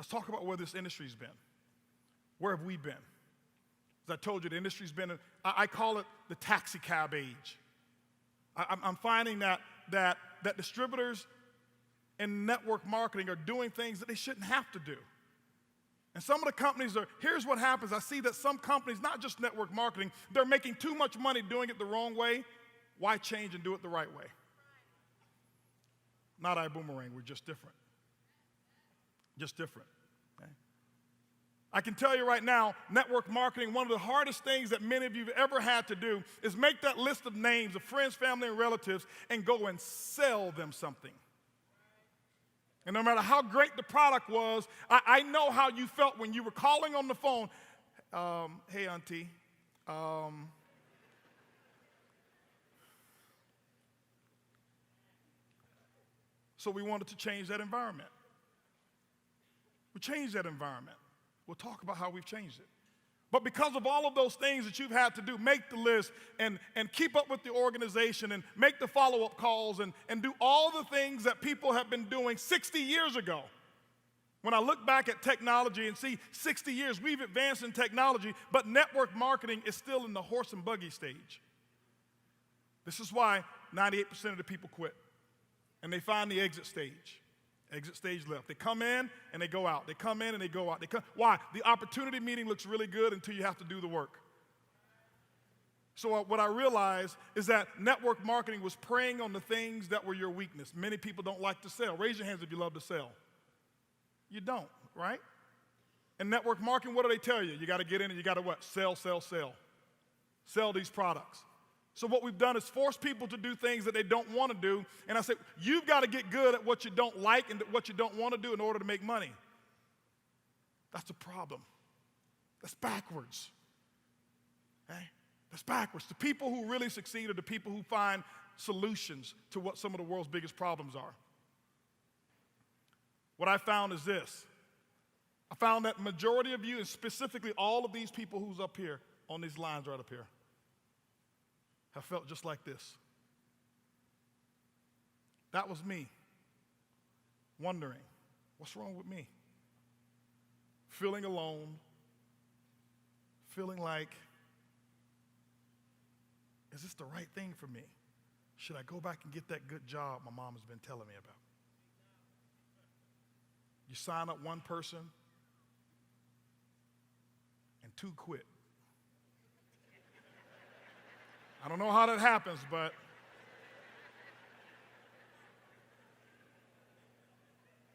Let's talk about where this industry's been. Where have we been? As I told you, the industry's been, I call it the taxi cab age. I'm finding that distributors and network marketing are doing things that they shouldn't have to do. And some of the companies here's what happens. I see that some companies, not just network marketing, they're making too much money doing it the wrong way. Why change and do it the right way? Not Ibuumerang, we're just different. Just different. Okay? I can tell you right now, network marketing, one of the hardest things that many of you have ever had to do is make that list of names of friends, family, and relatives and go and sell them something. And no matter how great the product was, I know how you felt when you were calling on the phone. Hey, auntie. So we wanted to change that environment. We changed that environment. We'll talk about how we've changed it. But because of all of those things that you've had to do, make the list and keep up with the organization and make the follow-up calls and do all the things that people have been doing 60 years ago. When I look back at technology and see 60 years, we've advanced in technology, but network marketing is still in the horse and buggy stage. This is why 98% of the people quit. And they find the exit stage. Exit stage left. They come in and they go out. They come in and they go out. Why? The opportunity meeting looks really good until you have to do the work. So what I realized is that network marketing was preying on the things that were your weakness. Many people don't like to sell. Raise your hands if you love to sell. You don't, right? In network marketing, what do they tell you? You got to get in and you got to what? Sell, sell, sell. Sell these products. So what we've done is force people to do things that they don't want to do. And I said, you've got to get good at what you don't like and what you don't want to do in order to make money. That's a problem. That's backwards. Okay? That's backwards. The people who really succeed are the people who find solutions to what some of the world's biggest problems are. What I found is this. I found that majority of you, and specifically all of these people who's up here, on these lines right up here, have felt just like this. That was me, wondering, what's wrong with me? Feeling alone, feeling like, is this the right thing for me? Should I go back and get that good job my mom has been telling me about? You sign up one person, and two quit. I don't know how that happens, but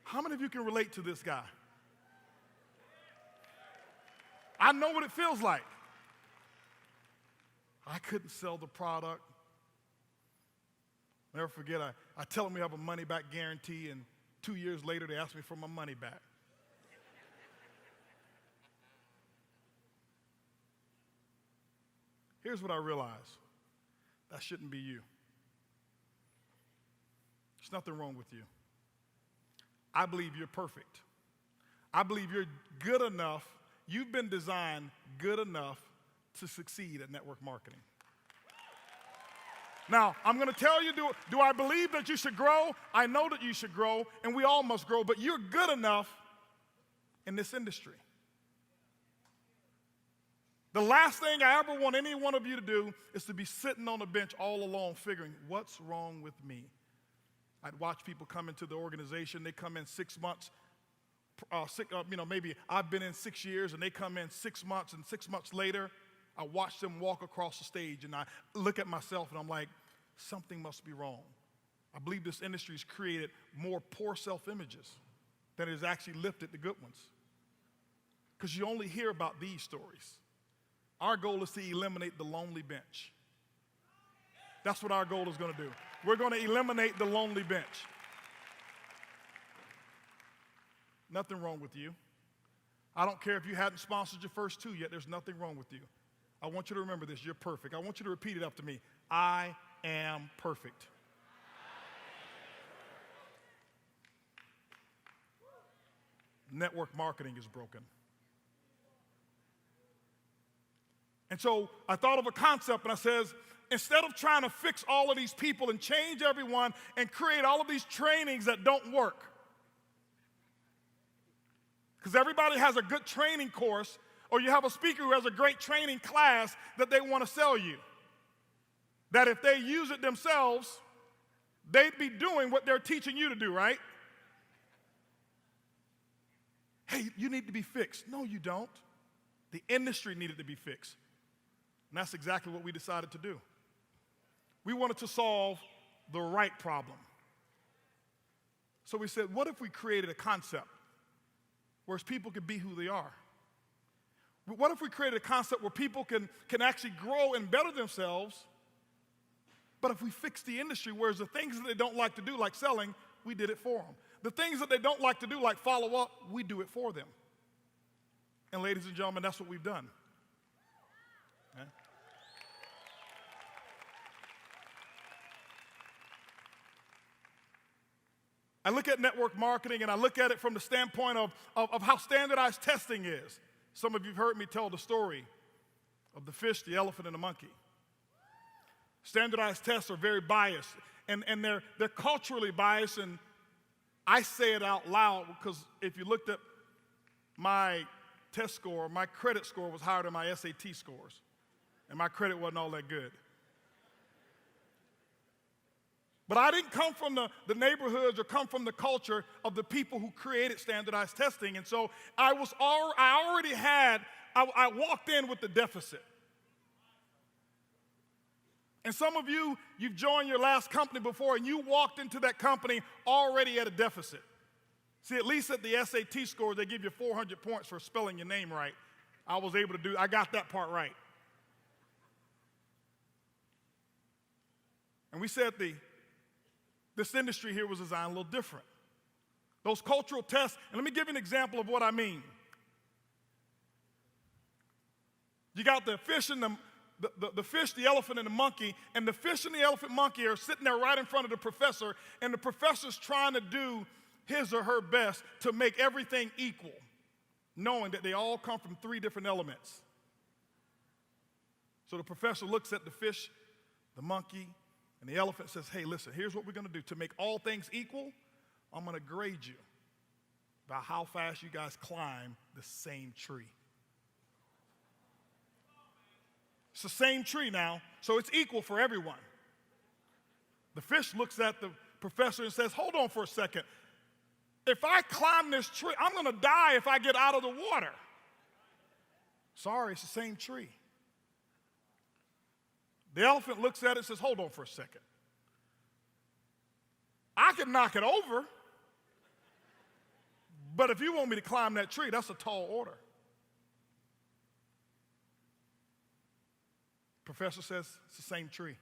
how many of you can relate to this guy? I know what it feels like. I couldn't sell the product. Never forget, I tell them we have a money-back guarantee, and 2 years later, they ask me for my money back. Here's what I realized. That shouldn't be you. There's nothing wrong with you. I believe you're perfect. I believe you're good enough. You've been designed good enough to succeed at network marketing. Now, I'm going to tell you, do I believe that you should grow? I know that you should grow, and we all must grow, but you're good enough in this industry. The last thing I ever want any one of you to do is to be sitting on the bench all alone figuring, what's wrong with me? I'd watch people come into the organization. They come in 6 months. Maybe I've been in 6 years, and they come in 6 months, and 6 months later, I watch them walk across the stage, and I look at myself, and I'm like, something must be wrong. I believe this industry has created more poor self-images than it has actually lifted the good ones. Because you only hear about these stories. Our goal is to eliminate the lonely bench. That's what our goal is going to do. We're going to eliminate the lonely bench. Nothing wrong with you. I don't care if you hadn't sponsored your first 2 yet. There's nothing wrong with you. I want you to remember this. You're perfect. I want you to repeat it after me. I am perfect. Network marketing is broken. And so I thought of a concept, and I says, instead of trying to fix all of these people and change everyone and create all of these trainings that don't work, Because everybody has a good training course, or you have a speaker who has a great training class that they want to sell you. That if they use it themselves, they'd be doing what they're teaching you to do, right? Hey, you need to be fixed. No, you don't. The industry needed to be fixed. And that's exactly what we decided to do. We wanted to solve the right problem. So we said, what if we created a concept where people could be who they are? What if we created a concept where people can actually grow and better themselves, but if we fix the industry, whereas the things that they don't like to do, like selling, we did it for them. The things that they don't like to do, like follow up, we do it for them. And ladies and gentlemen, that's what we've done. Okay? I look at network marketing and I look at it from the standpoint of how standardized testing is. Some of you have heard me tell the story of the fish, the elephant, and the monkey. Standardized tests are very biased, and they're culturally biased, and I say it out loud because if you looked at my test score, my credit score was higher than my SAT scores, and my credit wasn't all that good. But I didn't come from the neighborhoods or come from the culture of the people who created standardized testing. And so I walked in with the deficit. And some of you, you've joined your last company before and you walked into that company already at a deficit. See, at least at the SAT score, they give you 400 points for spelling your name right. I got that part right. And we said this industry here was designed a little different. Those cultural tests, and let me give you an example of what I mean. You got the fish and the fish, the elephant, and the monkey, and the fish and the elephant monkey are sitting there right in front of the professor, and the professor's trying to do his or her best to make everything equal, knowing that they all come from 3 different elements. So the professor looks at the fish, the monkey, and the elephant says, hey, listen, here's what we're going to do. To make all things equal, I'm going to grade you by how fast you guys climb the same tree. It's the same tree now, so it's equal for everyone. The fish looks at the professor and says, hold on for a second. If I climb this tree, I'm going to die if I get out of the water. Sorry, it's the same tree. The elephant looks at it and says, hold on for a second. I can knock it over, but if you want me to climb that tree, that's a tall order. Professor says, it's the same tree.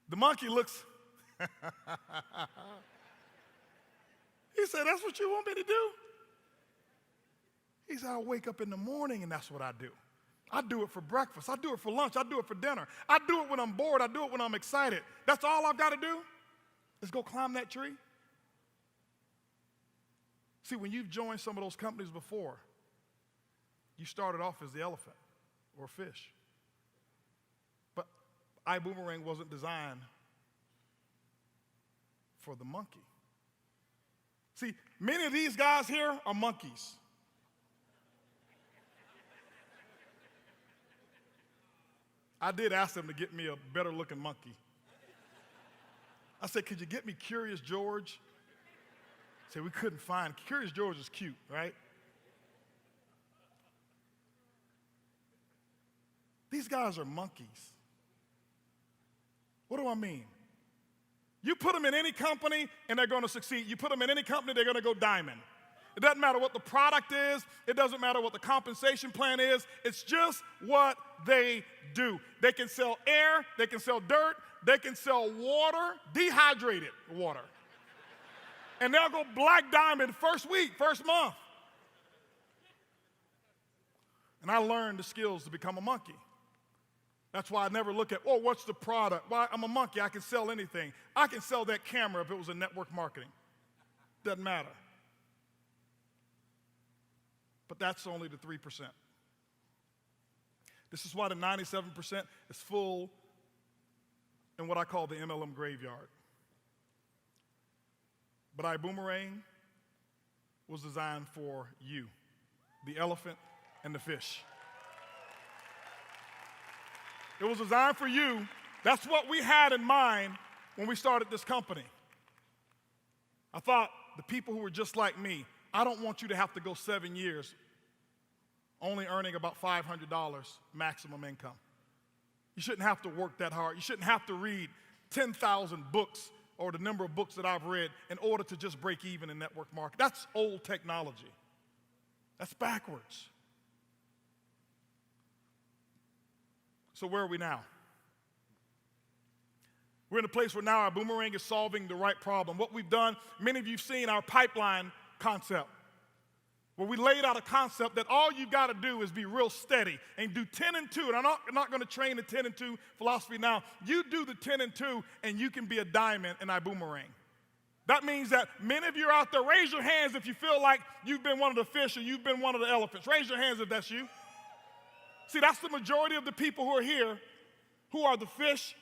The monkey looks, he said, that's what you want me to do? He said, I wake up in the morning and that's what I do. I do it for breakfast. I do it for lunch. I do it for dinner. I do it when I'm bored. I do it when I'm excited. That's all I've got to do is go climb that tree. See, when you've joined some of those companies before, you started off as the elephant or fish. But Ibuumerang wasn't designed for the monkey. See, many of these guys here are monkeys. I did ask them to get me a better looking monkey. I said, could you get me Curious George? I said, we couldn't find. Curious George is cute, right? These guys are monkeys. What do I mean? You put them in any company and they're going to succeed. You put them in any company, they're going to go diamond. It doesn't matter what the product is. It doesn't matter what the compensation plan is. It's just what they do. They can sell air. They can sell dirt. They can sell water, dehydrated water. And they'll go black diamond first week, first month. And I learned the skills to become a monkey. That's why I never look at, oh, what's the product? Well, I'm a monkey. I can sell anything. I can sell that camera if it was in network marketing. Doesn't matter. But that's only the 3%. This is why the 97% is full in what I call the MLM graveyard. But Ibuumerang was designed for you, the elephant and the fish. It was designed for you. That's what we had in mind when we started this company. I thought the people who were just like me, I don't want you to have to go 7 years only earning about $500 maximum income. You shouldn't have to work that hard. You shouldn't have to read 10,000 books or the number of books that I've read in order to just break even in network marketing. That's old technology. That's backwards. So where are we now? We're in a place where now our boomerang is solving the right problem. What we've done, many of you have seen our pipeline concept, where we laid out a concept that all you got to do is be real steady and do 10 and 2. And I'm not going to train the 10 and 2 philosophy now. You do the 10 and 2, and you can be a diamond in Ibuumerang. That means that many of you are out there. Raise your hands if you feel like you've been one of the fish or you've been one of the elephants. Raise your hands if that's you. See, that's the majority of the people who are here who are the fish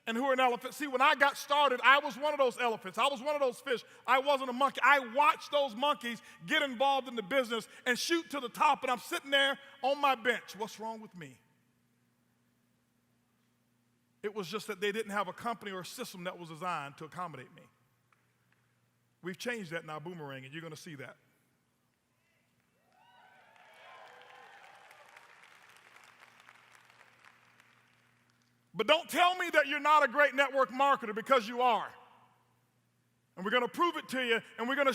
and who are an elephant. See, when I got started, I was one of those elephants. I was one of those fish. I wasn't a monkey. I watched those monkeys get involved in the business and shoot to the top, and I'm sitting there on my bench. What's wrong with me? It was just that they didn't have a company or a system that was designed to accommodate me. We've changed that in our boomerang, and you're going to see that. But don't tell me that you're not a great network marketer, because you are. And we're going to prove it to you, and I'm going to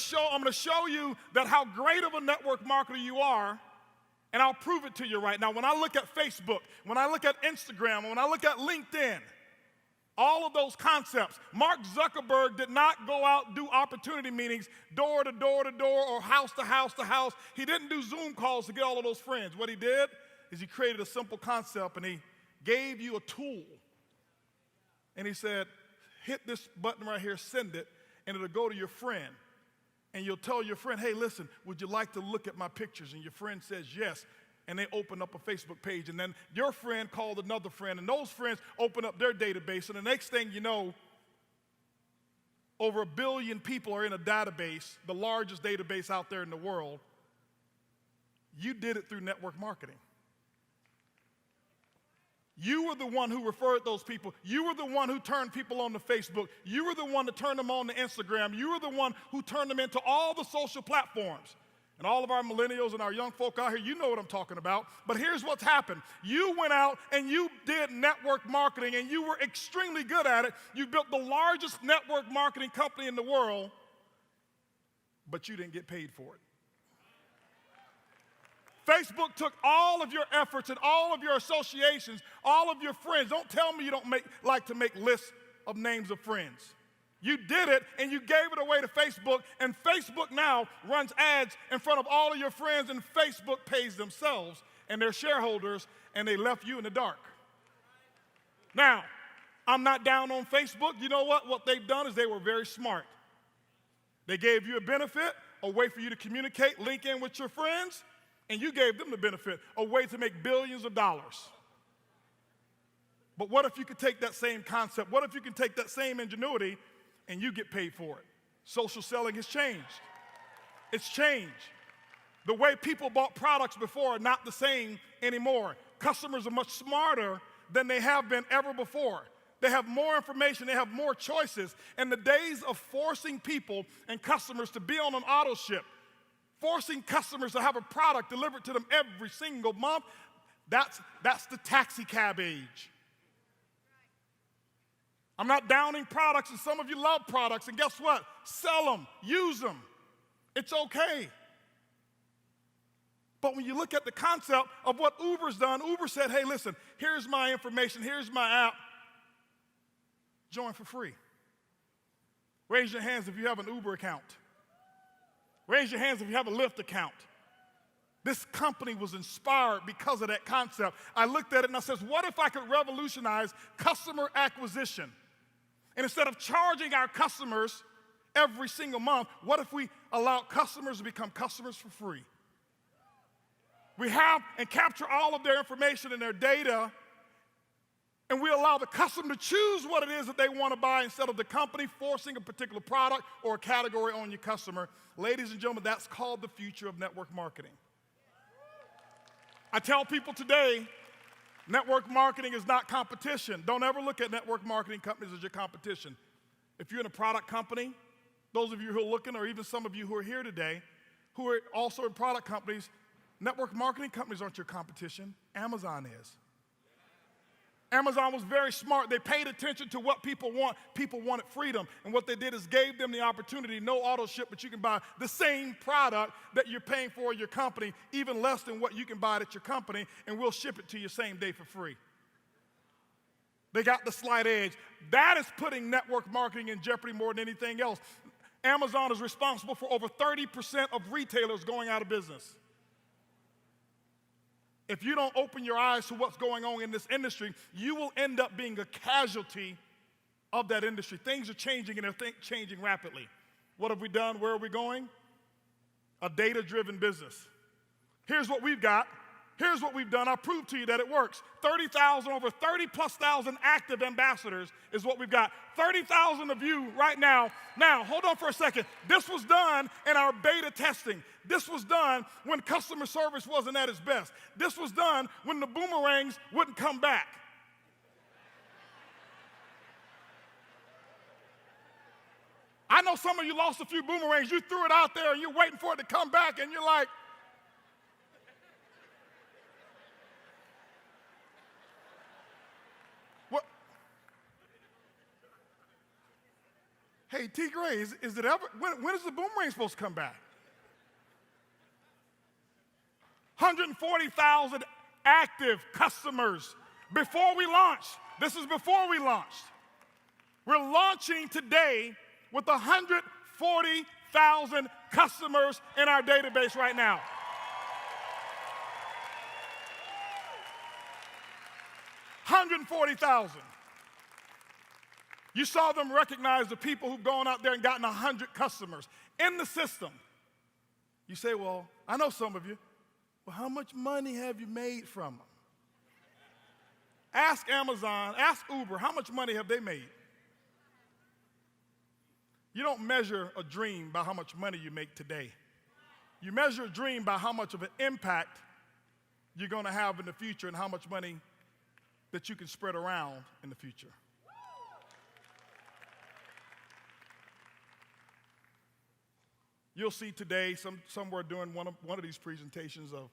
show you that how great of a network marketer you are, and I'll prove it to you right now. When I look at Facebook, when I look at Instagram, when I look at LinkedIn, all of those concepts, Mark Zuckerberg did not go out and do opportunity meetings door to door to door or house to house to house. He didn't do Zoom calls to get all of those friends. What he did is he created a simple concept, and he gave you a tool, and he said, hit this button right here, send it, and it'll go to your friend, and you'll tell your friend, hey, listen, would you like to look at my pictures? And your friend says yes, and they open up a Facebook page, and then your friend called another friend, and those friends open up their database, and the next thing you know, over 1 billion people are in a database, the largest database out there in the world. You did it through network marketing. You were the one who referred those people. You were the one who turned people on to Facebook. You were the one that turned them on to Instagram. You were the one who turned them into all the social platforms. And all of our millennials and our young folk out here, you know what I'm talking about. But here's what's happened. You went out and you did network marketing, and you were extremely good at it. You built the largest network marketing company in the world, but you didn't get paid for it. Facebook took all of your efforts and all of your associations, all of your friends. Don't tell me you don't like to make lists of names of friends. You did it, and you gave it away to Facebook, and Facebook now runs ads in front of all of your friends, and Facebook pays themselves and their shareholders, and they left you in the dark. Now, I'm not down on Facebook. You know what? What they've done is they were very smart. They gave you a benefit, a way for you to communicate, link in with your friends, and you gave them the benefit, a way to make billions of dollars. But what if you could take that same concept? What if you can take that same ingenuity and you get paid for it? Social selling has changed. It's changed. The way people bought products before are not the same anymore. Customers are much smarter than they have been ever before. They have more information, they have more choices. And the days of forcing people and customers to be on an auto ship, forcing customers to have a product delivered to them every single month, that's the taxi cab age. I'm not downing products, and some of you love products, and guess what? Sell them, use them. It's okay. But when you look at the concept of what Uber's done, Uber said, hey, listen, here's my information, here's my app. Join for free. Raise your hands if you have an Uber account. Raise your hands if you have a Lyft account. This company was inspired because of that concept. I looked at it and I said, what if I could revolutionize customer acquisition? And instead of charging our customers every single month, what if we allow customers to become customers for free? We have and capture all of their information and their data, and we allow the customer to choose what it is that they want to buy instead of the company forcing a particular product or a category on your customer. Ladies and gentlemen, that's called the future of network marketing. I tell people today, network marketing is not competition. Don't ever look at network marketing companies as your competition. If you're in a product company, those of you who are looking, or even some of you who are here today, who are also in product companies, network marketing companies aren't your competition. Amazon is. Amazon was very smart. They paid attention to what people want. People wanted freedom. And what they did is gave them the opportunity, no auto ship, but you can buy the same product that you're paying for at your company, even less than what you can buy it at your company, and we'll ship it to you same day for free. They got the slight edge. That is putting network marketing in jeopardy more than anything else. Amazon is responsible for over 30% of retailers going out of business. If you don't open your eyes to what's going on in this industry, you will end up being a casualty of that industry. Things are changing, and they're changing rapidly. What have we done? Where are we going? A data-driven business. Here's what we've got. Here's what we've done. I'll prove to you that it works. 30,000, over 30,000+ active ambassadors is what we've got. 30,000 of you right now. Now, hold on for a second. This was done in our beta testing. This was done when customer service wasn't at its best. This was done when the boomerangs wouldn't come back. I know some of you lost a few boomerangs. You threw it out there and you're waiting for it to come back, and you're like, hey, T. Gray, is it ever, when is the boomerang supposed to come back? 140,000 active customers before we launched. This is before we launched. We're launching today with 140,000 customers in our database right now. 140,000. You saw them recognize the people who've gone out there and gotten 100 customers in the system. You say, well, I know some of you. Well, how much money have you made from them? Ask Amazon, ask Uber, how much money have they made? You don't measure a dream by how much money you make today. You measure a dream by how much of an impact you're going to have in the future and how much money that you can spread around in the future. You'll see today, somewhere during one of these presentations, of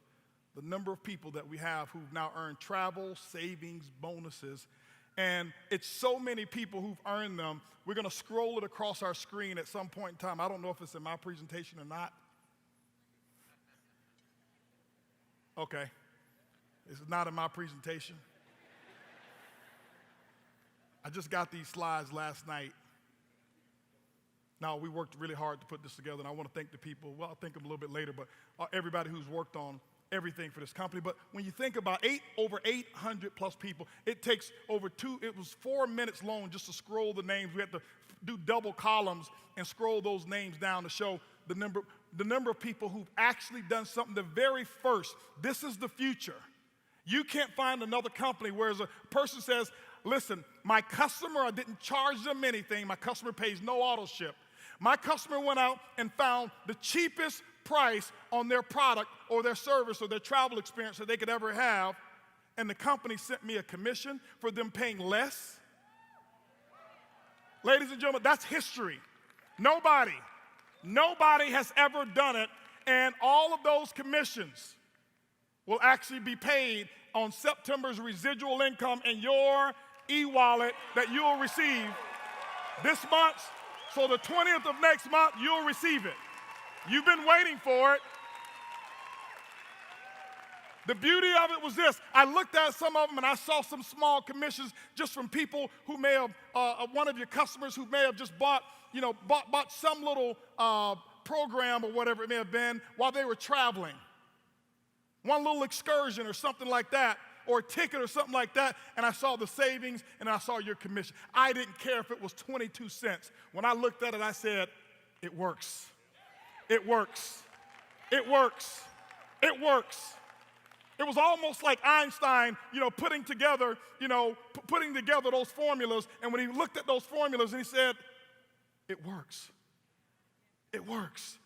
the number of people that we have who've now earned travel, savings, bonuses. And it's so many people who've earned them. We're going to scroll it across our screen at some point in time. I don't know if it's in my presentation or not. Okay. This is not in my presentation. I just got these slides last night. Now, we worked really hard to put this together, and I want to thank the people. Well, I'll thank them a little bit later, but everybody who's worked on everything for this company. But when you think about over 800+ people, it takes it was 4 minutes long just to scroll the names. We had to do double columns and scroll those names down to show the number of people who've actually done something the very first. This is the future. You can't find another company where a person says, listen, my customer, I didn't charge them anything. My customer pays no auto ship. My customer went out and found the cheapest price on their product or their service or their travel experience that they could ever have, and the company sent me a commission for them paying less. Ladies and gentlemen, that's history. Nobody has ever done it, and all of those commissions will actually be paid on September's residual income in your e-wallet that you'll receive this month. So the 20th of next month, you'll receive it. You've been waiting for it. The beauty of it was this. I looked at some of them and I saw some small commissions just from people who may have, one of your customers who may have just bought some little program or whatever it may have been while they were traveling. One little excursion or something like that, or a ticket or something like that, and I saw the savings and I saw your commission. I didn't care if it was 22 cents. When I looked at it, I said, it works. It works. It works. It works. It was almost like Einstein, putting together those formulas. And when he looked at those formulas, and he said, it works. It works.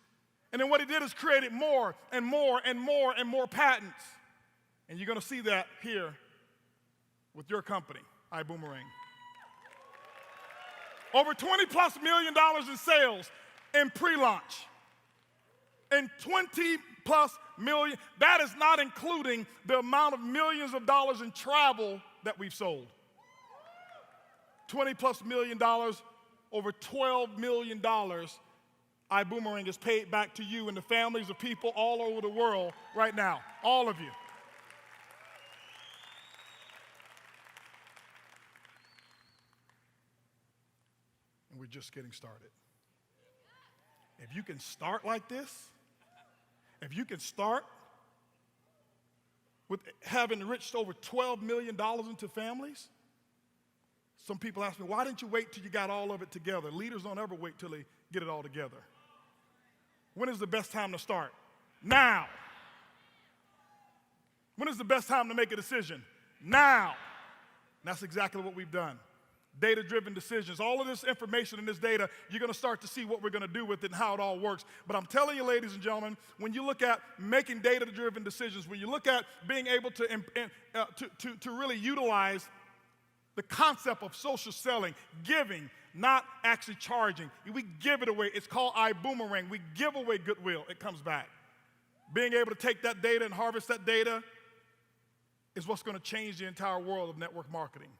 And then what he did is created more and more and more and more patents. And you're going to see that here with your company, Ibuumerang. Over $20+ million in sales in pre-launch. And 20+ million, that is not including the amount of millions of dollars in travel that we've sold. $20+ million, over $12 million, Ibuumerang is paid back to you and the families of people all over the world right now, all of you. And we're just getting started. If you can start like this, if you can start with having enriched over $12 million into families, some people ask me, why didn't you wait till you got all of it together? Leaders don't ever wait till they get it all together. When is the best time to start? Now. When is the best time to make a decision? Now. And that's exactly what we've done. Data-driven decisions. All of this information and this data, you're going to start to see what we're going to do with it and how it all works. But I'm telling you, ladies and gentlemen, when you look at making data-driven decisions, when you look at being able to really utilize the concept of social selling, giving, not actually charging. We give it away. It's called Ibuumerang. We give away goodwill. It comes back. Being able to take that data and harvest that data is what's going to change the entire world of network marketing.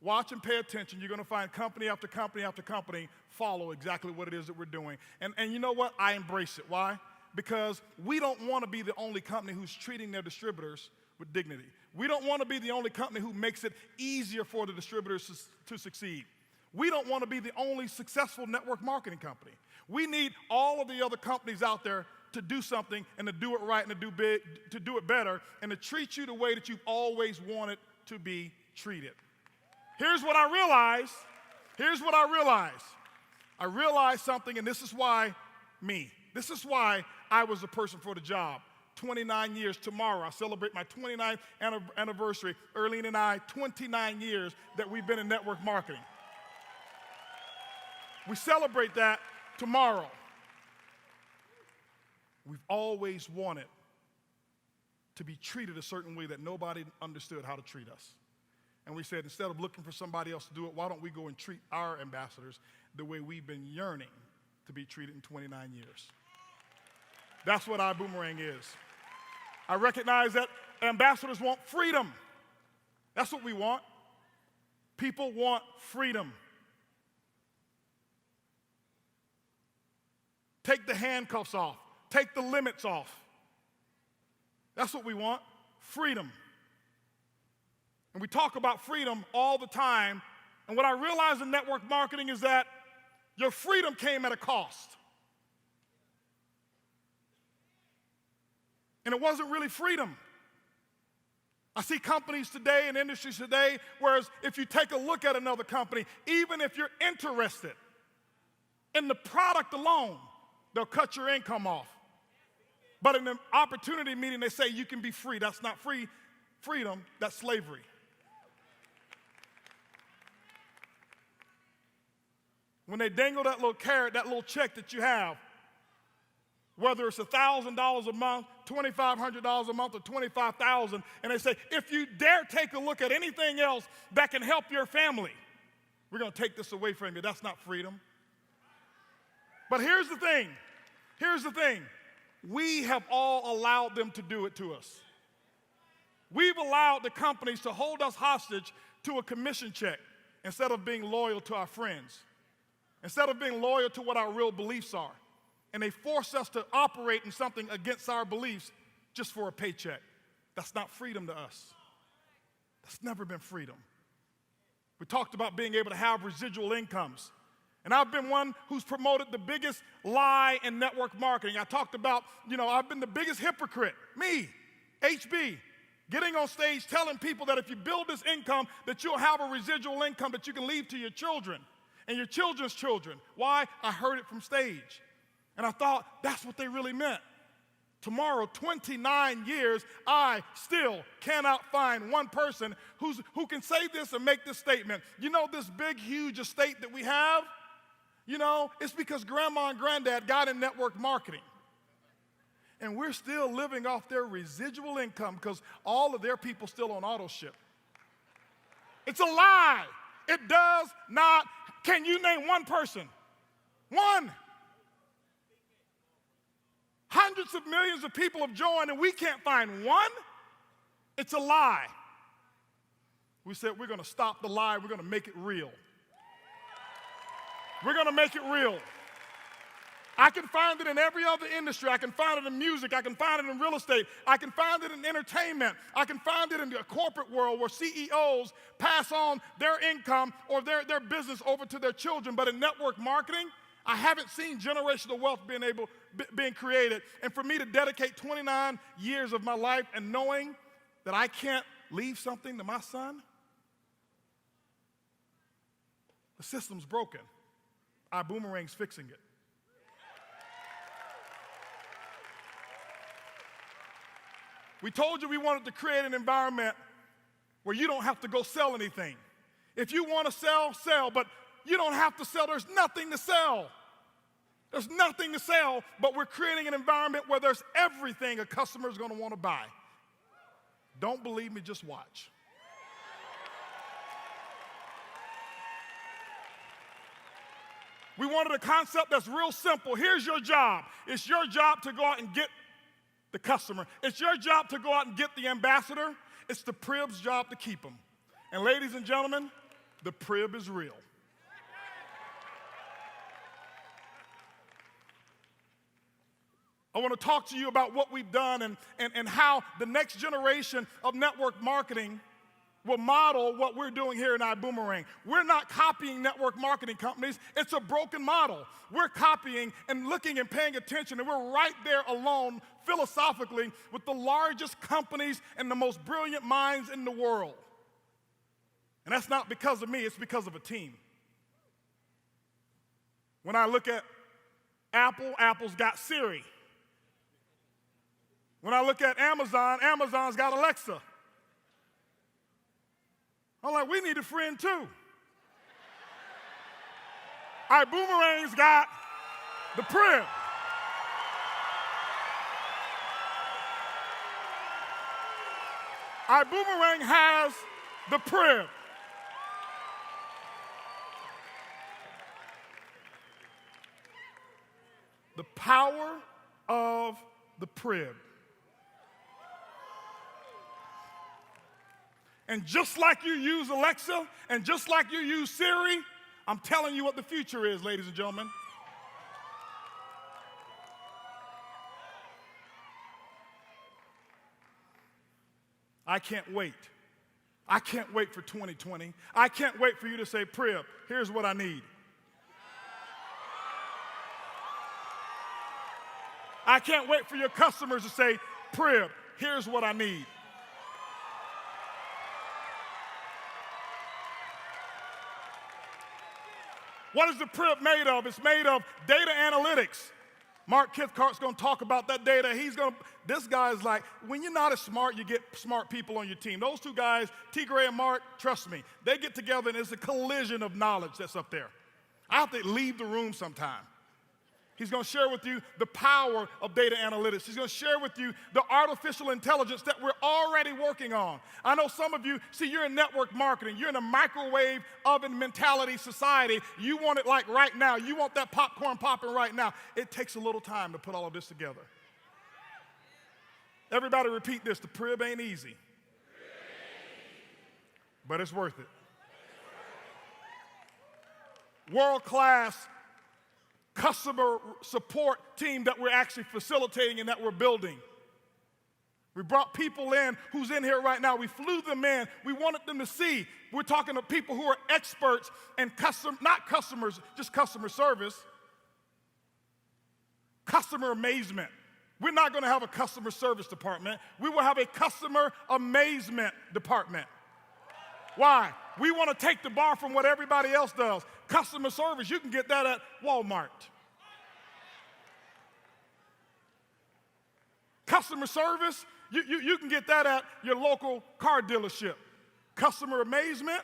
Watch and pay attention. You're going to find company after company after company follow exactly what it is that we're doing. And you know what? I embrace it. Why? Because we don't want to be the only company who's treating their distributors with dignity. We don't want to be the only company who makes it easier for the distributors to succeed. We don't want to be the only successful network marketing company. We need all of the other companies out there to do something and to do it right and to do it better and to treat you the way that you've always wanted to be treated. Here's what I realized. I realized something, and this is why me. This is why I was the person for the job. 29 years tomorrow. I celebrate my 29th anniversary. Erlene and I, 29 years that we've been in network marketing. We celebrate that tomorrow. We've always wanted to be treated a certain way that nobody understood how to treat us. And we said, instead of looking for somebody else to do it, why don't we go and treat our ambassadors the way we've been yearning to be treated in 29 years? That's what Ibuumerang is. I recognize that ambassadors want freedom. That's what we want. People want freedom. Take the handcuffs off. Take the limits off. That's what we want, freedom. And we talk about freedom all the time. And what I realize in network marketing is that your freedom came at a cost. And it wasn't really freedom. I see companies today and industries today, whereas if you take a look at another company, even if you're interested in the product alone, they'll cut your income off. But in an opportunity meeting, they say you can be free. That's not freedom, that's slavery. When they dangle that little carrot, that little check that you have, whether it's $1,000 a month, $2,500 a month, or $25,000, and they say, if you dare take a look at anything else that can help your family, we're going to take this away from you. That's not freedom. But here's the thing. We have all allowed them to do it to us. We've allowed the companies to hold us hostage to a commission check instead of being loyal to our friends, instead of being loyal to what our real beliefs are. And they force us to operate in something against our beliefs just for a paycheck. That's not freedom to us. That's never been freedom. We talked about being able to have residual incomes. And I've been one who's promoted the biggest lie in network marketing. I talked about, I've been the biggest hypocrite. Me, HB, getting on stage telling people that if you build this income, that you'll have a residual income that you can leave to your children and your children's children. Why? I heard it from stage. And I thought that's what they really meant. Tomorrow, 29 years, I still cannot find one person who can say this and make this statement. You know, this big, huge estate that we have, you know, it's because grandma and granddad got in network marketing. And we're still living off their residual income because all of their people still on auto ship. It's a lie. It does not. Can you name one person? One. Hundreds of millions of people have joined and we can't find one? It's a lie. We said we're going to stop the lie. We're going to make it real. We're going to make it real. I can find it in every other industry. I can find it in music. I can find it in real estate. I can find it in entertainment. I can find it in the corporate world where CEOs pass on their income or their business over to their children. But in network marketing, I haven't seen generational wealth being created. And for me to dedicate 29 years of my life and knowing that I can't leave something to my son, the system's broken. Ibuumerang's fixing it. We told you we wanted to create an environment where you don't have to go sell anything. If you want to sell, sell, but you don't have to sell. There's nothing to sell. There's nothing to sell, but we're creating an environment where there's everything a customer is going to want to buy. Don't believe me, just watch. We wanted a concept that's real simple. Here's your job. It's your job to go out and get the customer. It's your job to go out and get the ambassador. It's the PRIB's job to keep them. And ladies and gentlemen, the PRIB is real. I want to talk to you about what we've done and how the next generation of network marketing will model what we're doing here in Ibuumerang. We're not copying network marketing companies. It's a broken model. We're copying and looking and paying attention, and we're right there alone philosophically with the largest companies and the most brilliant minds in the world. And that's not because of me, it's because of a team. When I look at Apple, Apple's got Siri. When I look at Amazon, Amazon's got Alexa. I'm like, we need a friend too. Ibuumerang's got the PRIB. Ibuumerang has the PRIB. The power of the PRIB. And just like you use Alexa, and just like you use Siri, I'm telling you what the future is, ladies and gentlemen. I can't wait. I can't wait for 2020. I can't wait for you to say, PRIB, here's what I need. I can't wait for your customers to say, PRIB, here's what I need. What is the PRIB made of? It's made of data analytics. Mark Cathcart's going to talk about that data. This guy's like, when you're not as smart, you get smart people on your team. Those two guys, T. Gray and Mark, trust me, they get together and it's a collision of knowledge that's up there. I have to leave the room sometime. He's going to share with you the power of data analytics. He's going to share with you the artificial intelligence that we're already working on. I know some of you, see, you're in network marketing. You're in a microwave oven mentality society. You want it like right now. You want that popcorn popping right now. It takes a little time to put all of this together. Everybody repeat this. The PRIB ain't easy. But it's worth it. World-class customer support team that we're actually facilitating and that we're building. We brought people in who's in here right now. We flew them in. We wanted them to see. We're talking to people who are experts and not customers, just customer service. Customer amazement. We're not going to have a customer service department. We will have a customer amazement department. Why? We want to take the bar from what everybody else does. Customer service, you can get that at Walmart. customer service, you can get that at your local car dealership. Customer amazement,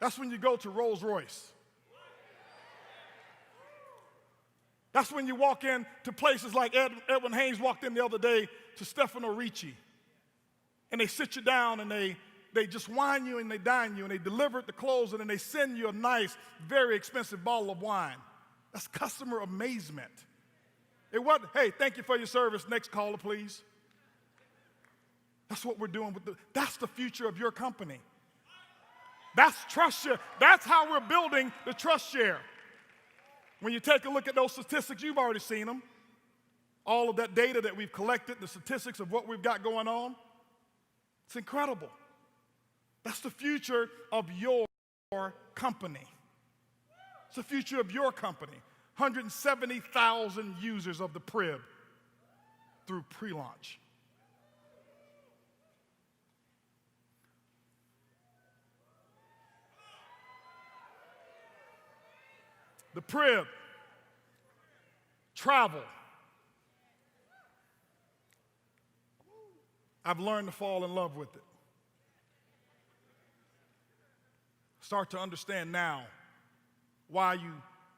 that's when you go to Rolls Royce. That's when you walk into places like Edwin Haynes walked in the other day to Stefano Ricci. And they sit you down and they just wine you and they dine you and they deliver it to close and then they send you a nice, very expensive bottle of wine. That's customer amazement. It wasn't, hey, thank you for your service, next caller, please. That's what we're doing that's the future of your company. That's trust share. That's how we're building the trust share. When you take a look at those statistics, you've already seen them. All of that data that we've collected, the statistics of what we've got going on, it's incredible. That's the future of your company. It's the future of your company. 170,000 users of the PRIB through pre-launch. The PRIB, travel. I've learned to fall in love with it. Start to understand now why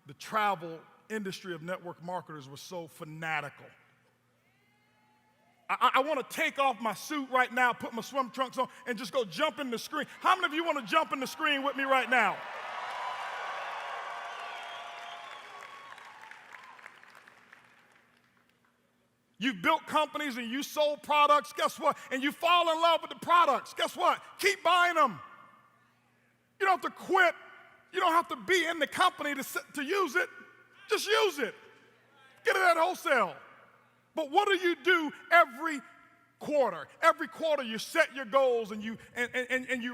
the travel industry of network marketers was so fanatical. I want to take off my suit right now, put my swim trunks on, and just go jump in the screen. How many of you want to jump in the screen with me right now? You've built companies and you sold products, guess what? And you fall in love with the products, guess what? Keep buying them. You don't have to quit. You don't have to be in the company to use it. Just use it. Get it at wholesale. But what do you do every quarter? Every quarter you set your goals and you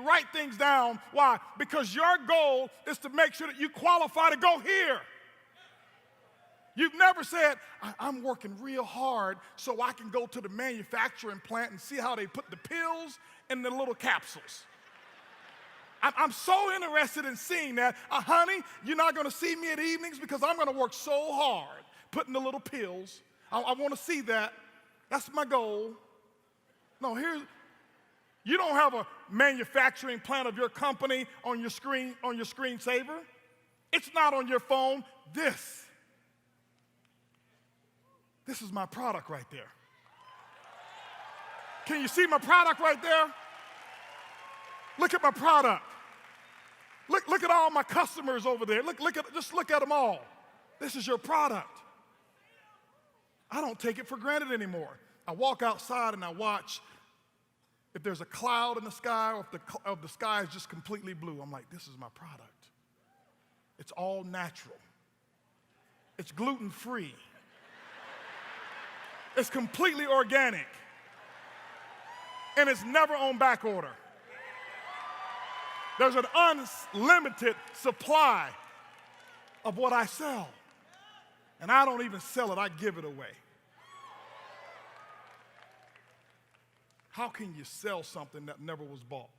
write things down. Why? Because your goal is to make sure that you qualify to go here. You've never said, I'm working real hard so I can go to the manufacturing plant and see how they put the pills in the little capsules. I'm so interested in seeing that. Honey, you're not going to see me at evenings because I'm going to work so hard putting the little pills. I want to see that. That's my goal. No, you don't have a manufacturing plant of your company on your screensaver. It's not on your phone. This is my product right there. Can you see my product right there? Look at my product. Look at all my customers over there. Just look at them all. This is your product. I don't take it for granted anymore. I walk outside and I watch if there's a cloud in the sky or if the sky is just completely blue. I'm like, this is my product. It's all natural. It's gluten-free. It's completely organic. And it's never on back order. There's an unlimited supply of what I sell. And I don't even sell it, I give it away. How can you sell something that never was bought?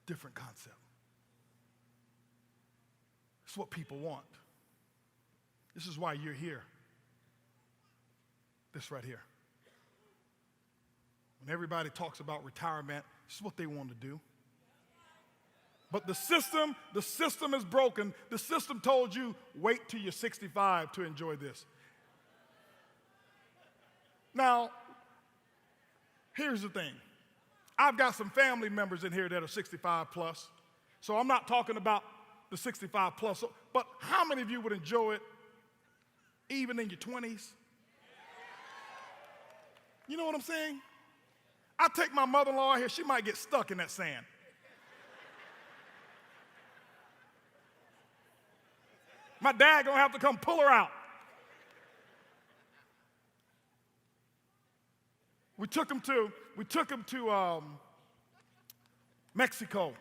Different concept. It's what people want. This is why you're here. This right here. When everybody talks about retirement, this is what they want to do. But the system is broken. The system told you, wait till you're 65 to enjoy this. Now, here's the thing. I've got some family members in here that are 65 plus. So I'm not talking about the 65 plus. But how many of you would enjoy it even in your 20s? You know what I'm saying? I take my mother-in-law here, she might get stuck in that sand. My dad gonna have to come pull her out. We took him to Mexico.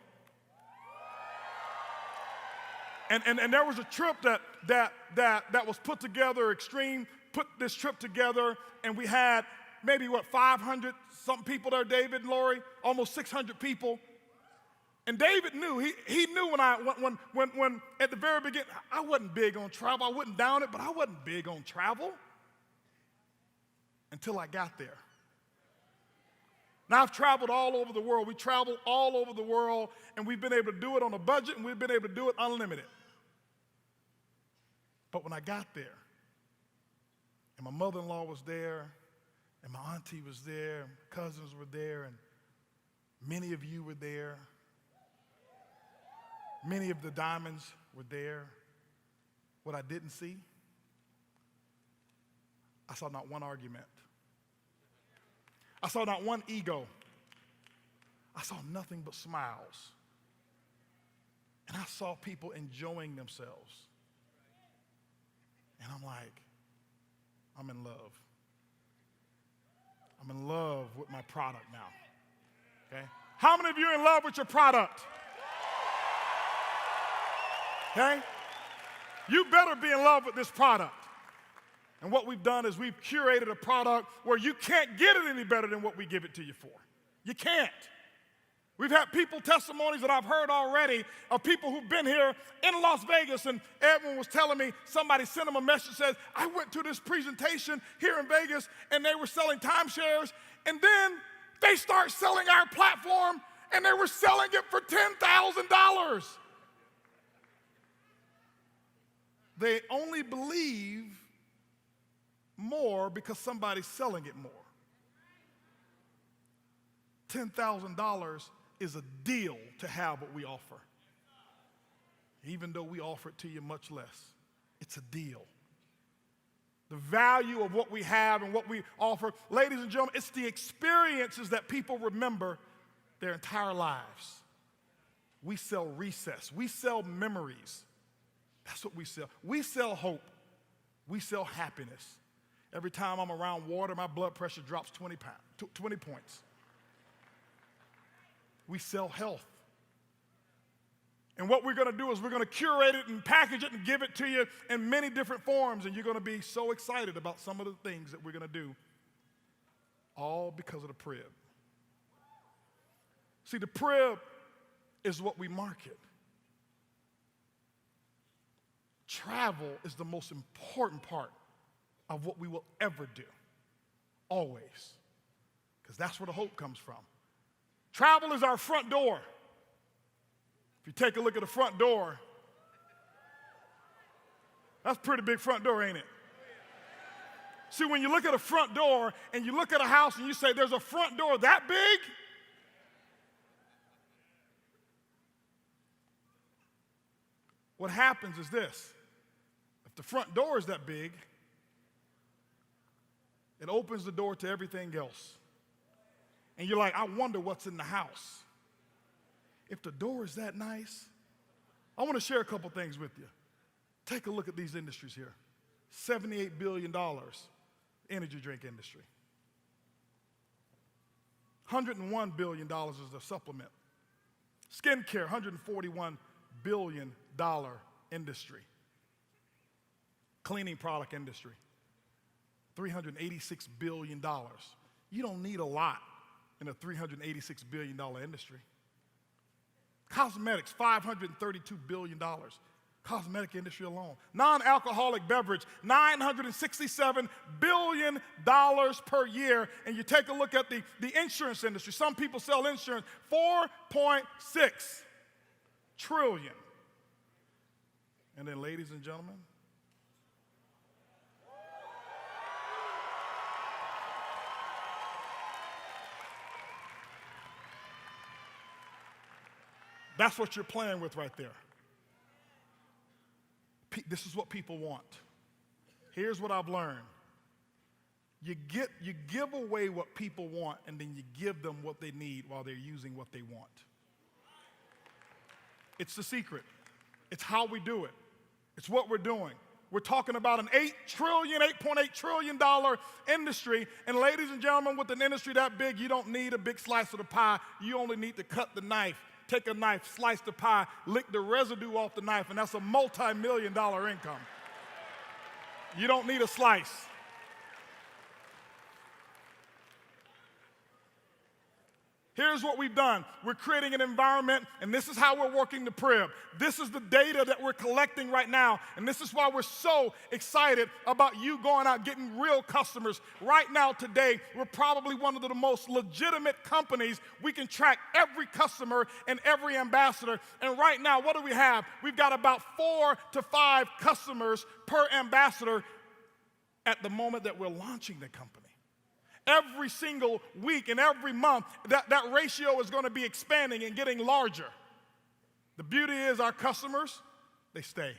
And there was a trip that was put together, Extreme put this trip together, and we had maybe 500 something people there, David and Lori, almost 600 people. And David knew, he knew when at the very beginning, I wasn't big on travel. I wasn't down it, but I wasn't big on travel until I got there. Now, I've traveled all over the world. We traveled all over the world, and we've been able to do it on a budget, and we've been able to do it unlimited. But when I got there, and my mother-in-law was there, and my auntie was there, and cousins were there, and many of you were there. Many of the diamonds were there. What I didn't see, I saw not one argument. I saw not one ego. I saw nothing but smiles. And I saw people enjoying themselves. And I'm like, I'm in love. I'm in love with my product now. Okay? How many of you are in love with your product? Okay? You better be in love with this product. And what we've done is we've curated a product where you can't get it any better than what we give it to you for. You can't. We've had people, testimonies that I've heard already of people who've been here in Las Vegas, and Edwin was telling me, somebody sent him a message that says, I went to this presentation here in Vegas, and they were selling timeshares, and then they start selling our platform, and they were selling it for $10,000. They only believe more because somebody's selling it more. $10,000 is a deal to have what we offer. Even though we offer it to you much less, it's a deal. The value of what we have and what we offer, ladies and gentlemen, it's the experiences that people remember their entire lives. We sell recess. We sell memories. That's what we sell. We sell hope. We sell happiness. Every time I'm around water, my blood pressure drops 20 points. We sell health. And what we're going to do is we're going to curate it and package it and give it to you in many different forms, and you're going to be so excited about some of the things that we're going to do, all because of the PRIB. See, the PRIB is what we market. Travel is the most important part of what we will ever do, always, because that's where the hope comes from. Travel is our front door. If you take a look at the front door, that's a pretty big front door, ain't it? See, when you look at a front door and you look at a house and you say, there's a front door that big? What happens is this. If the front door is that big, it opens the door to everything else. And you're like, I wonder what's in the house. If the door is that nice, I want to share a couple things with you. Take a look at these industries here. $78 billion, energy drink industry. $101 billion is the supplement. Skincare, $141 billion industry. Cleaning product industry, $386 billion. You don't need a lot in a $386 billion industry. Cosmetics, $532 billion. Cosmetic industry alone. Non-alcoholic beverage, $967 billion per year. And you take a look at the insurance industry. Some people sell insurance, $4.6 trillion. And then, ladies and gentlemen, that's what you're playing with right there. This is what people want. Here's what I've learned. You give away what people want, and then you give them what they need while they're using what they want. It's the secret. It's how we do it. It's what we're doing. We're talking about an $8.8 trillion industry, and ladies and gentlemen, with an industry that big, you don't need a big slice of the pie. You only need to cut the knife. Take a knife, slice the pie, lick the residue off the knife, and that's a multi-million-dollar income. You don't need a slice. Here's what we've done. We're creating an environment, and this is how we're working the PRIB. This is the data that we're collecting right now, and this is why we're so excited about you going out getting real customers. Right now, today, we're probably one of the most legitimate companies. We can track every customer and every ambassador, and right now, what do we have? We've got about 4 to 5 customers per ambassador at the moment that we're launching the company. Every single week and every month, that ratio is going to be expanding and getting larger. The beauty is our customers, they stay.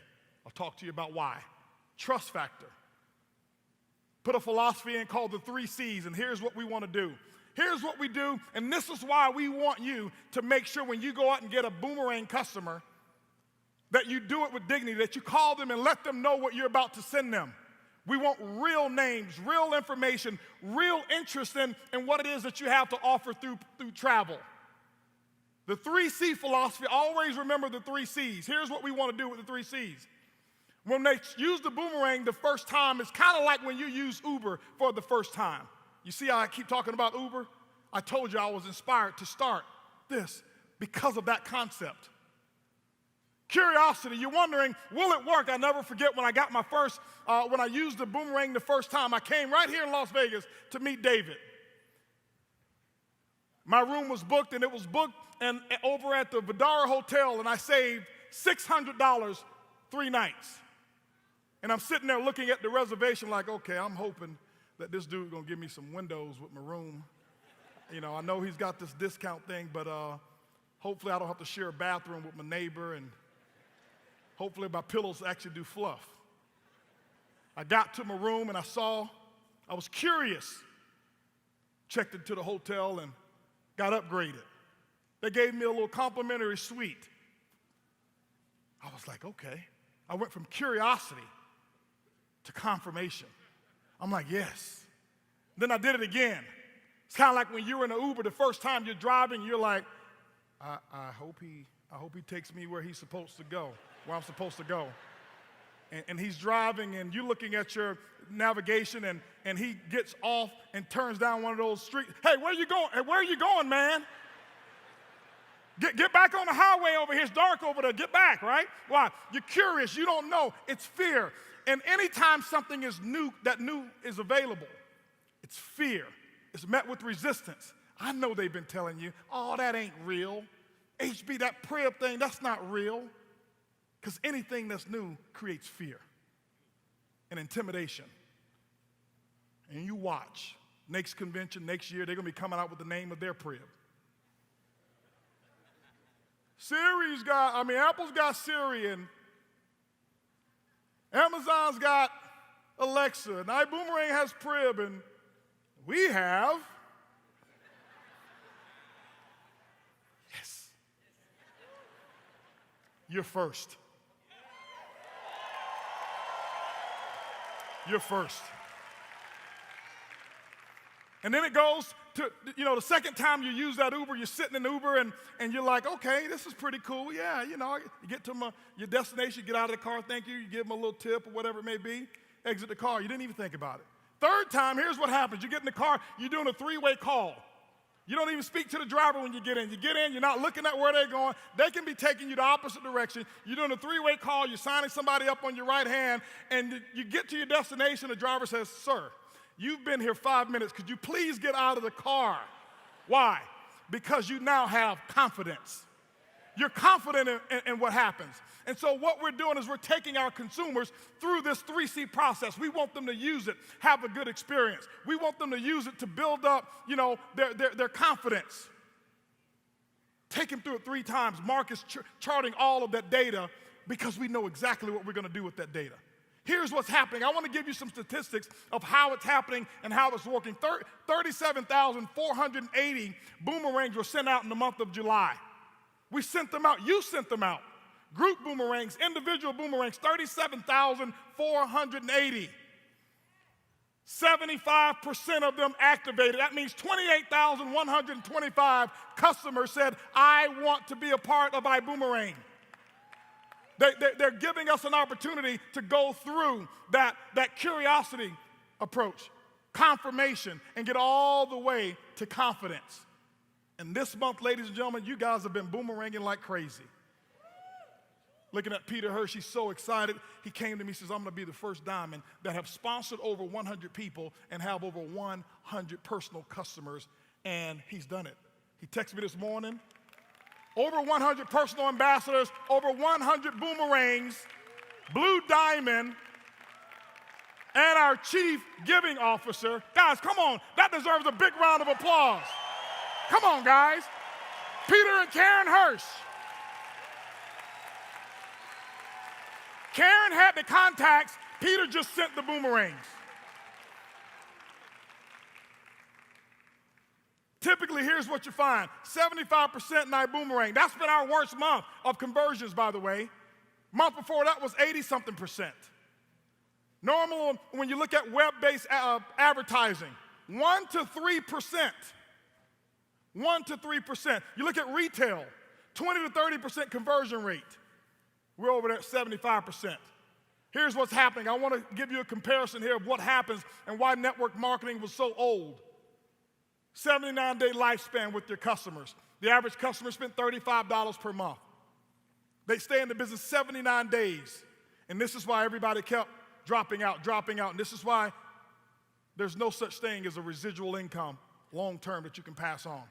I'll talk to you about why. Trust factor. Put a philosophy in called the 3 C's, and here's what we want to do. Here's what we do, and this is why we want you to make sure when you go out and get a Boomerang customer that you do it with dignity, that you call them and let them know what you're about to send them. We want real names, real information, real interest in what it is that you have to offer through travel. The 3C philosophy, always remember the 3 C's. Here's what we want to do with the 3 C's. When they use the Boomerang the first time, it's kind of like when you use Uber for the first time. You see how I keep talking about Uber? I told you I was inspired to start this because of that concept. Curiosity, you're wondering, will it work? I never forget when I got my first, when I used the Boomerang the first time, I came right here in Las Vegas to meet David. My room was booked, and it was booked and over at the Vidara Hotel, and I saved $600 3 nights. And I'm sitting there looking at the reservation like, okay, I'm hoping that this dude's gonna give me some windows with my room. You know, I know he's got this discount thing, but hopefully I don't have to share a bathroom with my neighbor, and hopefully my pillows actually do fluff. I got to my room and I was curious. Checked into the hotel and got upgraded. They gave me a little complimentary suite. I was like, okay. I went from curiosity to confirmation. I'm like, yes. Then I did it again. It's kind of like when you're in an Uber the first time you're driving, you're like, I hope he takes me where he's supposed to go, where I'm supposed to go. And he's driving, and you're looking at your navigation, and he gets off and turns down one of those streets. Hey, where are you going? Hey, where are you going, man? Get back on the highway over here. It's dark over there. Get back, right? Why? You're curious. You don't know. It's fear. And anytime something is new, that new is available, it's fear. It's met with resistance. I know they've been telling you, oh, that ain't real. HB, that PRIB thing, that's not real. Because anything that's new creates fear and intimidation. And you watch. Next convention, next year, they're going to be coming out with the name of their PRIB. Apple's got Siri, and Amazon's got Alexa, and Ibuumerang has PRIB, and we have... Yes. You're first. You're first. And then it goes to, the second time you use that Uber, you're sitting in Uber and you're like, okay, this is pretty cool. Yeah, you get to your destination, you get out of the car, thank you, you give them a little tip or whatever it may be, exit the car. You didn't even think about it. Third time, here's what happens. You get in the car, you're doing a 3-way call. You don't even speak to the driver when you get in. You get in, you're not looking at where they're going. They can be taking you the opposite direction. You're doing a 3-way call, you're signing somebody up on your right hand, and you get to your destination, the driver says, sir, you've been here 5 minutes. Could you please get out of the car? Why? Because you now have confidence. You're confident in what happens. And so what we're doing is we're taking our consumers through this 3C process. We want them to use it, have a good experience. We want them to use it to build up, their confidence. Take them through it 3 times. Mark is charting all of that data because we know exactly what we're going to do with that data. Here's what's happening. I want to give you some statistics of how it's happening and how it's working. 37,480 boomerangs were sent out in the month of July. We sent them out. You sent them out. Group boomerangs, individual boomerangs, 37,480. 75% of them activated. That means 28,125 customers said, I want to be a part of Ibuumerang. They're giving us an opportunity to go through that curiosity approach, confirmation, and get all the way to confidence. And this month, ladies and gentlemen, you guys have been boomeranging like crazy. Looking at Peter Hirsch, he's so excited. He came to me and says, I'm going to be the first diamond that have sponsored over 100 people and have over 100 personal customers, and he's done it. He texted me this morning, over 100 personal ambassadors, over 100 boomerangs, blue diamond, and our chief giving officer. Guys, come on, that deserves a big round of applause. Come on, guys. Peter and Karen Hirsch. Karen had the contacts, Peter just sent the boomerangs. Typically, here's what you find. 75% in Ibuumerang. That's been our worst month of conversions, by the way. Month before that was 80-something%. Normal, when you look at web-based advertising, 1 to 3%. 1 to 3%. You look at retail, 20 to 30% conversion rate. We're over there at 75%. Here's what's happening. I want to give you a comparison here of what happens and why network marketing was so old. 79-day lifespan with your customers. The average customer spent $35 per month. They stay in the business 79 days. And this is why everybody kept dropping out. And this is why there's no such thing as a residual income long-term that you can pass on.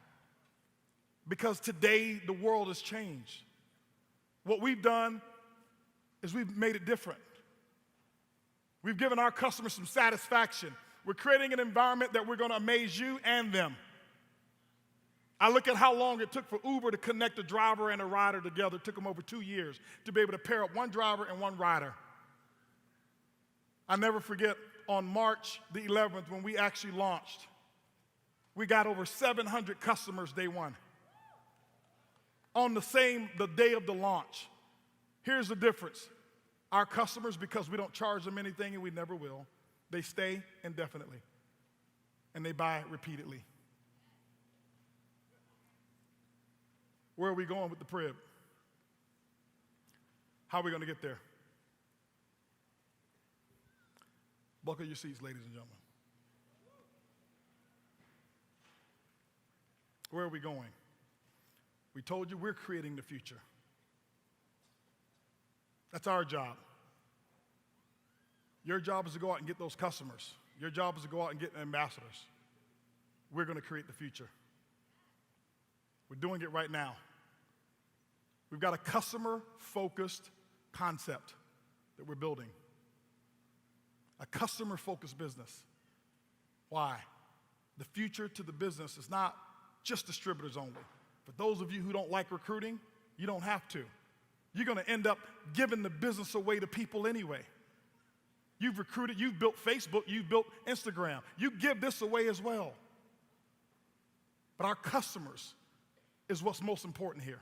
Because today the world has changed. What we've done is we've made it different. We've given our customers some satisfaction. We're creating an environment that we're going to amaze you and them. I look at how long it took for Uber to connect a driver and a rider together. It took them over 2 years to be able to pair up one driver and one rider. I never forget on March the 11th when we actually launched, we got over 700 customers day one. On the day of the launch. Here's the difference. Our customers, because we don't charge them anything and we never will, they stay indefinitely and they buy repeatedly. Where are we going with the PRIB? How are we going to get there? Buckle your seats, ladies and gentlemen. Where are we going? We told you we're creating the future. That's our job. Your job is to go out and get those customers. Your job is to go out and get ambassadors. We're going to create the future. We're doing it right now. We've got a customer-focused concept that we're building. A customer-focused business. Why? The future to the business is not just distributors only. For those of you who don't like recruiting, you don't have to. You're going to end up giving the business away to people anyway. You've recruited, you've built Facebook, you've built Instagram. You give this away as well. But our customers is what's most important here.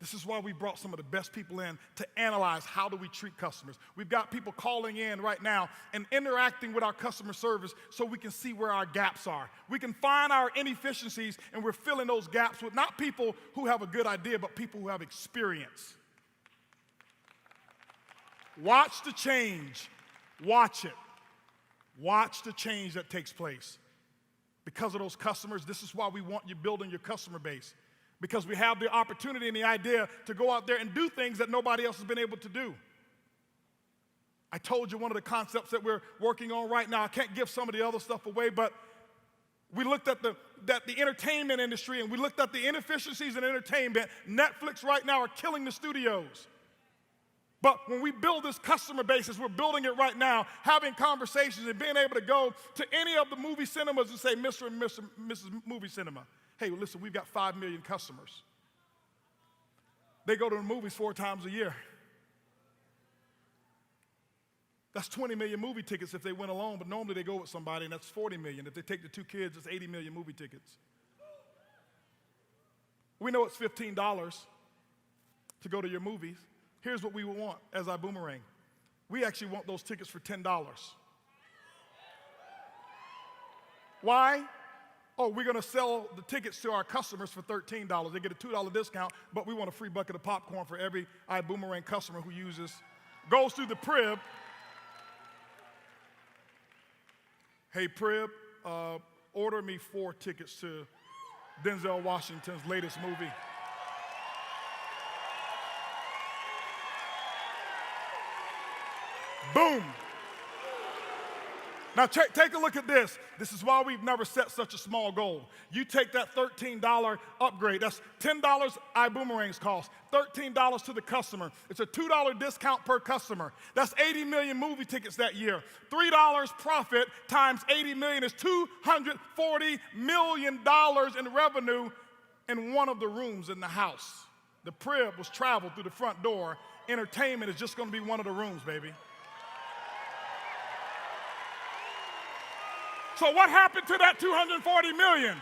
This is why we brought some of the best people in to analyze how do we treat customers. We've got people calling in right now and interacting with our customer service so we can see where our gaps are. We can find our inefficiencies and we're filling those gaps with not people who have a good idea, but people who have experience. Watch the change. Watch it. Watch the change that takes place. Because of those customers, this is why we want you building your customer base. Because we have the opportunity and the idea to go out there and do things that nobody else has been able to do. I told you one of the concepts that we're working on right now. I can't give some of the other stuff away, but we looked at the entertainment industry and we looked at the inefficiencies in entertainment. Netflix right now are killing the studios. But when we build this customer base, as we're building it right now, having conversations and being able to go to any of the movie cinemas and say, Mr. and Mrs. Movie Cinema, hey, listen, we've got 5 million customers. They go to the movies 4 times a year. That's 20 million movie tickets if they went alone, but normally they go with somebody, and that's 40 million. If they take the 2 kids, it's 80 million movie tickets. We know it's $15 to go to your movies. Here's what we would want as Ibuumerang. We actually want those tickets for $10. Why? Oh, we're going to sell the tickets to our customers for $13. They get a $2 discount, but we want a free bucket of popcorn for every Ibuumerang customer who goes through the PRIB. Hey, PRIB, order me 4 tickets to Denzel Washington's latest movie. Boom. Now take a look at this. This is why we've never set such a small goal. You take that $13 upgrade. That's $10 Ibuumerangs cost, $13 to the customer. It's a $2 discount per customer. That's 80 million movie tickets that year. $3 profit times 80 million is $240 million in revenue in one of the rooms in the house. The PRIB was traveled through the front door. Entertainment is just going to be one of the rooms, baby. So what happened to that $240 million?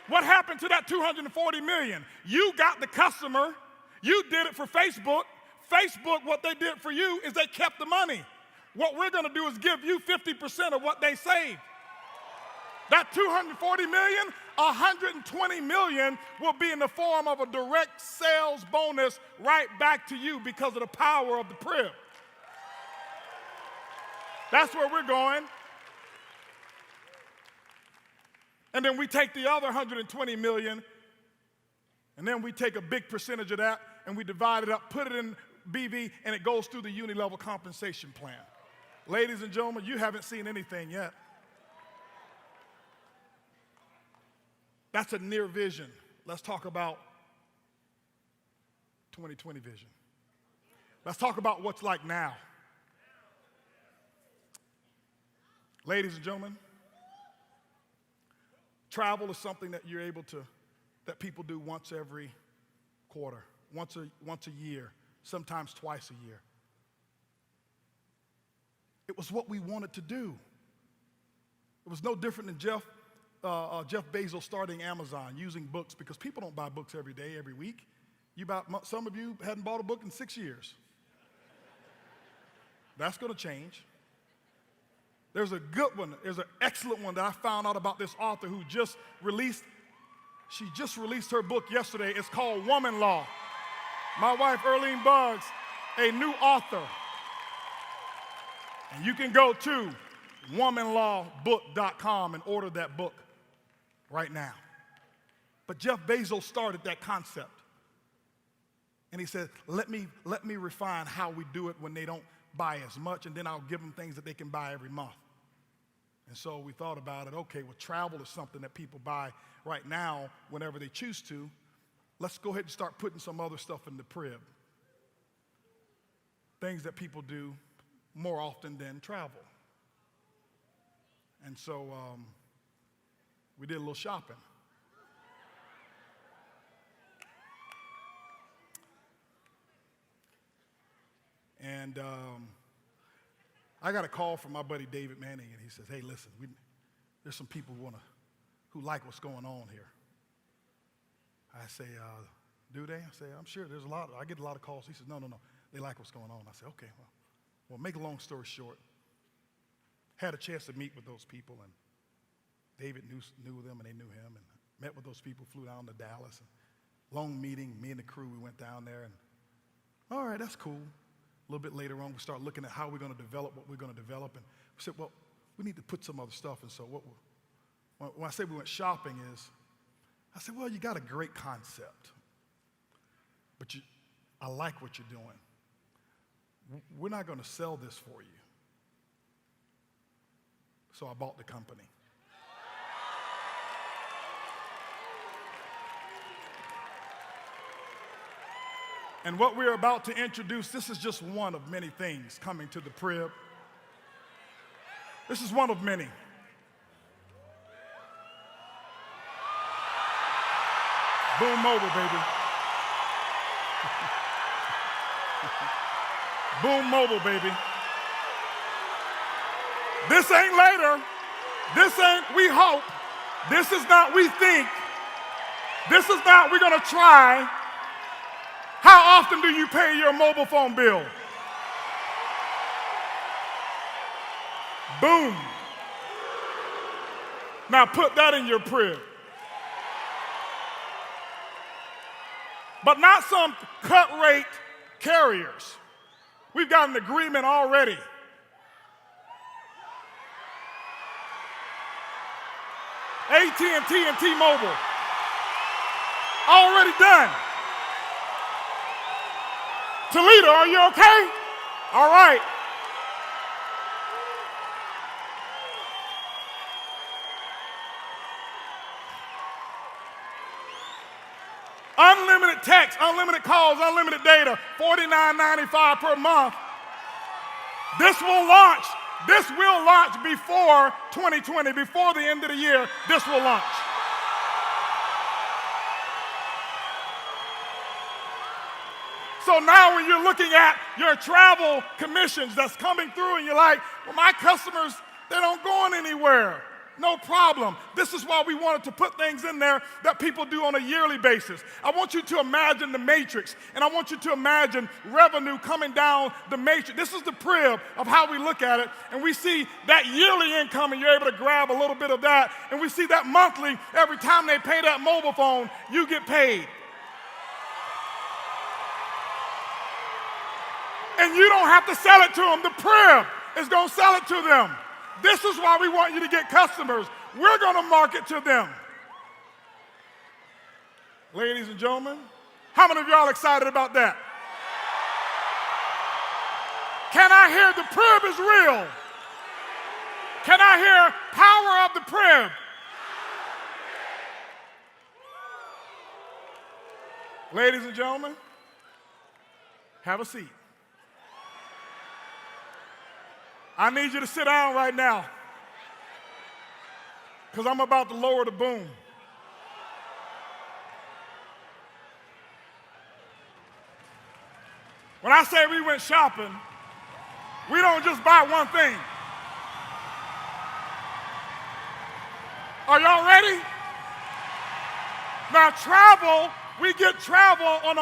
What happened to that $240 million? You got the customer. You did it for Facebook. Facebook, what they did for you is they kept the money. What we're going to do is give you 50% of what they saved. That $240 million, $120 million will be in the form of a direct sales bonus right back to you because of the power of the PRIB. That's where we're going. And then we take the other $120 million, and then we take a big percentage of that, and we divide it up, put it in BV, and it goes through the uni-level compensation plan. Ladies and gentlemen, you haven't seen anything yet. That's a near vision. Let's talk about 2020 vision. Let's talk about what's like now. Ladies and gentlemen, travel is something that you're able to, that people do once every quarter, once a year, sometimes twice a year. It was what we wanted to do. It was no different than Jeff Bezos starting Amazon, using books, because people don't buy books every day, every week. Some of you hadn't bought a book in 6 years. That's going to change. There's a good one, there's an excellent one that I found out about this author who she just released her book yesterday. It's called Woman Law. My wife, Earlene Buggs, a new author. And you can go to womanlawbook.com and order that book right now. But Jeff Bezos started that concept. And he said, let me refine how we do it when they don't buy as much, and then I'll give them things that they can buy every month. And so we thought about it, okay, well, travel is something that people buy right now whenever they choose to. Let's go ahead and start putting some other stuff in the PRIB. Things that people do more often than travel. And so we did a little shopping. And I got a call from my buddy David Manning, and he says, hey, listen, there's some people who like what's going on here. I say, do they? I say, I'm sure there's I get a lot of calls. He says, no, they like what's going on. I say, okay, well, make a long story short, had a chance to meet with those people, and David knew them, and they knew him, and met with those people, flew down to Dallas. And long meeting, me and the crew, we went down there, and all right, that's cool. A little bit later on, we start looking at how we're going to develop what we're going to develop. And we said, well, we need to put some other stuff. And so when I say we went shopping is, I said, well, you got a great concept, but I like what you're doing. We're not going to sell this for you. So I bought the company. And what we're about to introduce, this is just one of many things coming to the PRIB. This is one of many. Boom Mobile, baby. Boom Mobile, baby. This ain't later. This ain't we hope. This is not we think. This is not we're going to try. How often do you pay your mobile phone bill? Boom. Now put that in your PRIB. But not some cut rate carriers. We've got an agreement already. AT&T and T-Mobile. Already done. Toledo, are you okay? All right. Unlimited text, unlimited calls, unlimited data, $49.95 per month. This will launch before 2020, before the end of the year, this will launch. So now when you're looking at your travel commissions that's coming through and you're like, well, my customers, they don't going anywhere. No problem. This is why we wanted to put things in there that people do on a yearly basis. I want you to imagine the matrix, and I want you to imagine revenue coming down the matrix. This is the PRIB of how we look at it, and we see that yearly income, and you're able to grab a little bit of that, and we see that monthly, every time they pay that mobile phone, you get paid. And you don't have to sell it to them. The PRIB is going to sell it to them. This is why we want you to get customers. We're going to market to them. Ladies and gentlemen, how many of y'all excited about that? Can I hear the PRIB is real? Can I hear power of the PRIB? Ladies and gentlemen, have a seat. I need you to sit down right now because I'm about to lower the boom. When I say we went shopping, we don't just buy one thing. Are y'all ready? Now travel, we get travel on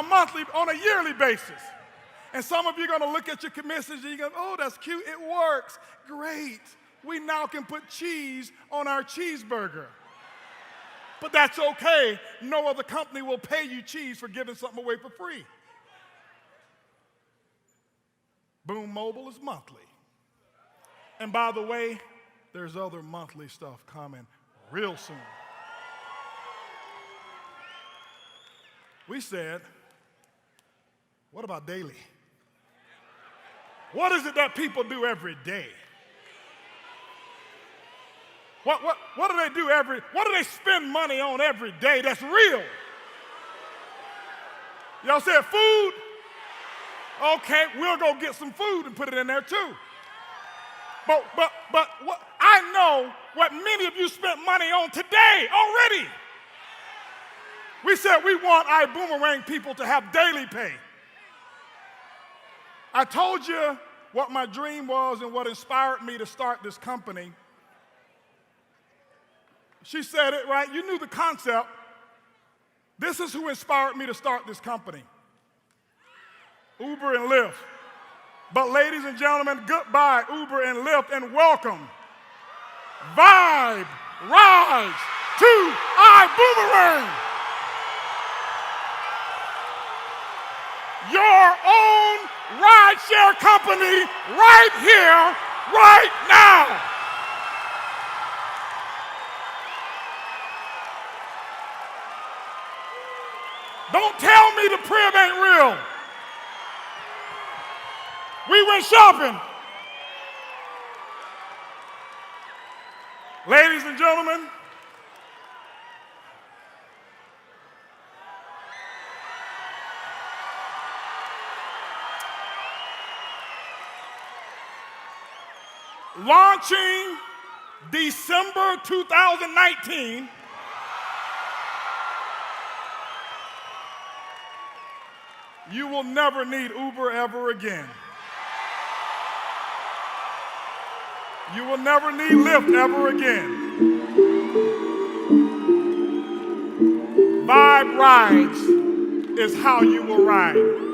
a yearly basis. And some of you are going to look at your commissions and you go, oh, that's cute, it works. Great. We now can put cheese on our cheeseburger. But that's okay. No other company will pay you cheese for giving something away for free. Boom Mobile is monthly. And by the way, there's other monthly stuff coming real soon. We said, what about daily? What is it that people do every day? What do they do what do they spend money on every day that's real? Y'all said food? Okay, we'll go get some food and put it in there too. But what, I know what many of you spent money on today already. We said we want Ibuumerang people to have daily pay. I told you what my dream was and what inspired me to start this company. She said it right. You knew the concept. This is who inspired me to start this company. Uber and Lyft. But ladies and gentlemen, goodbye Uber and Lyft and welcome. Vibe, rise to Ibuumerang. Your own rideshare company right here, right now. Don't tell me the PRIB ain't real. We went shopping. Ladies and gentlemen, launching December 2019, you will never need Uber ever again. You will never need Lyft ever again. Vibe Rides is how you will ride.